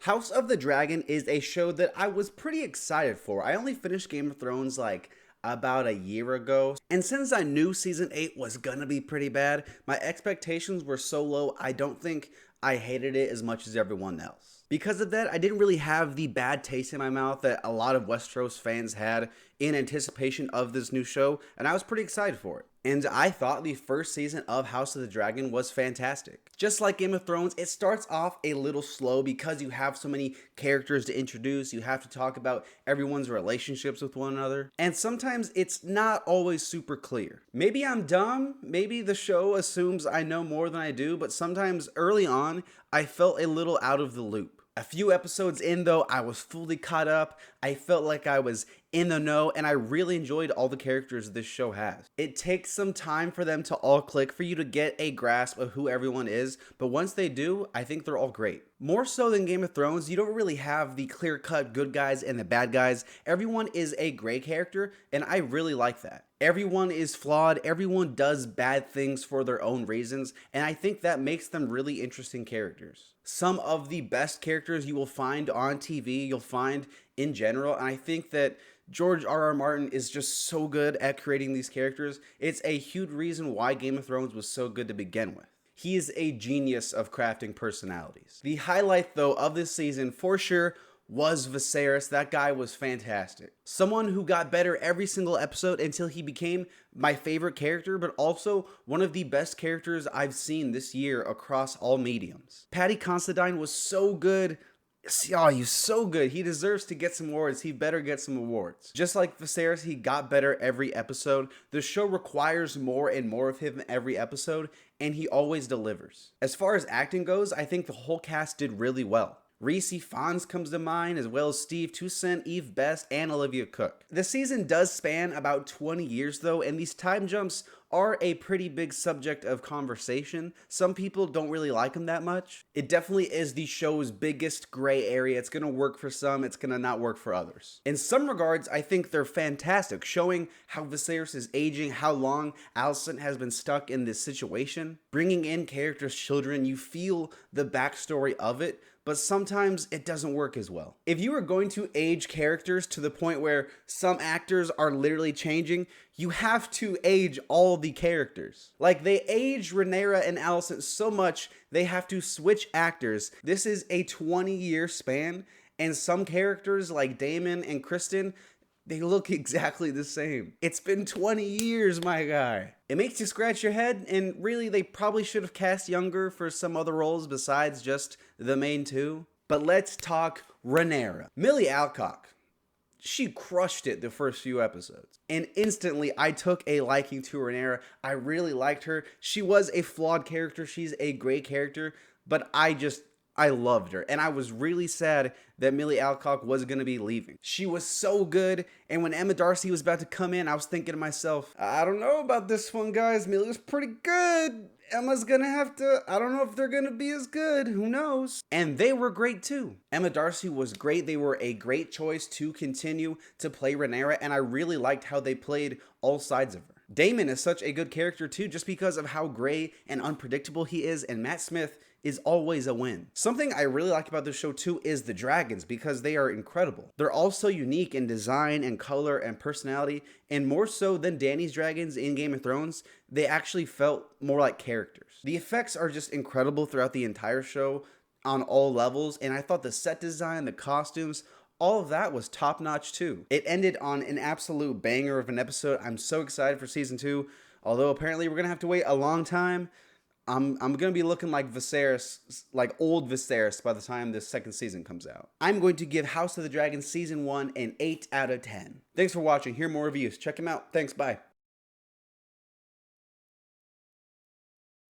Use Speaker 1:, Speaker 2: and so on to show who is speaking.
Speaker 1: House of the Dragon is a show that I was pretty excited for. I only finished Game of Thrones like about a year ago, and since I knew season 8 was gonna be pretty bad, my expectations were so low I don't think I hated it as much as everyone else. Because of that, I didn't really have the bad taste in my mouth that a lot of Westeros fans had in anticipation of this new show, and I was pretty excited for it. And I thought the first season of House of the Dragon was fantastic. Just like Game of Thrones, it starts off a little slow because you have so many characters to introduce, you have to talk about everyone's relationships with one another, and sometimes it's not always super clear. Maybe I'm dumb, maybe the show assumes I know more than I do, but sometimes early on, I felt a little out of the loop. A few episodes in though, I was fully caught up, I felt like I was in the know, and I really enjoyed all the characters this show has. It takes some time for them to all click, for you to get a grasp of who everyone is, but once they do, I think they're all great. More so than Game of Thrones, you don't really have the clear-cut good guys and the bad guys. Everyone is a gray character, and I really like that. Everyone is flawed, everyone does bad things for their own reasons, and I think that makes them really interesting characters. Some of the best characters you will find on TV, you'll find in general, and I think that George R.R. Martin is just so good at creating these characters. It's a huge reason why Game of Thrones was so good to begin with. He is a genius of crafting personalities. The highlight, though, of this season, for sure, was Viserys. That guy was fantastic. Someone who got better every single episode until he became my favorite character, but also one of the best characters I've seen this year across all mediums. Paddy Considine was so good. Oh, he's so good. He deserves to get some awards. He better get some awards. Just like Viserys, he got better every episode. The show requires more and more of him every episode, and he always delivers. As far as acting goes, I think the whole cast did really well. Rhys Ifans comes to mind, as well as Steve Toussaint, Eve Best, and Olivia Cook. The season does span about 20 years though, and these time jumps are a pretty big subject of conversation. Some people don't really like them that much. It definitely is the show's biggest gray area. It's gonna work for some, it's gonna not work for others. In some regards, I think they're fantastic, showing how Viserys is aging, how long Alicent has been stuck in this situation. Bringing in characters' children, you feel the backstory of it, but sometimes it doesn't work as well. If you are going to age characters to the point where some actors are literally changing, you have to age all the characters. Like, they aged Rhaenyra and Alicent so much, they have to switch actors. This is a 20-year span, and some characters like Daemon and Kristen, they look exactly the same. It's been 20 years, my guy. It makes you scratch your head, and really they probably should have cast younger for some other roles besides just the main two. But let's talk Rhaenyra. Millie Alcock. She crushed it the first few episodes. And instantly I took a liking to Rhaenyra. I really liked her. She was a flawed character. She's a great character, but I loved her, and I was really sad that Millie Alcock was going to be leaving. She was so good, and when Emma Darcy was about to come in, I was thinking to myself, I don't know about this one, guys. Millie's pretty good. Emma's gonna have to, I don't know if they're gonna be as good, who knows? And they were great too. Emma Darcy was great. They were a great choice to continue to play Rhaenyra, and I really liked how they played all sides of her. Daemon is such a good character too, just because of how gray and unpredictable he is, and Matt Smith is always a win. Something I really like about this show too is the dragons, because they are incredible. They're all so unique in design and color and personality, and more so than Dany's dragons in Game of Thrones, they actually felt more like characters. The effects are just incredible throughout the entire show on all levels, and I thought the set design, the costumes, all of that was top notch too. It ended on an absolute banger of an episode. I'm so excited for season 2, although apparently we're gonna have to wait a long time. I'm going to be looking like Viserys, like old Viserys, by the time this second season comes out. I'm going to give House of the Dragon Season 1 an 8 out of 10. Thanks for watching. Hear more reviews. Check them out. Thanks. Bye.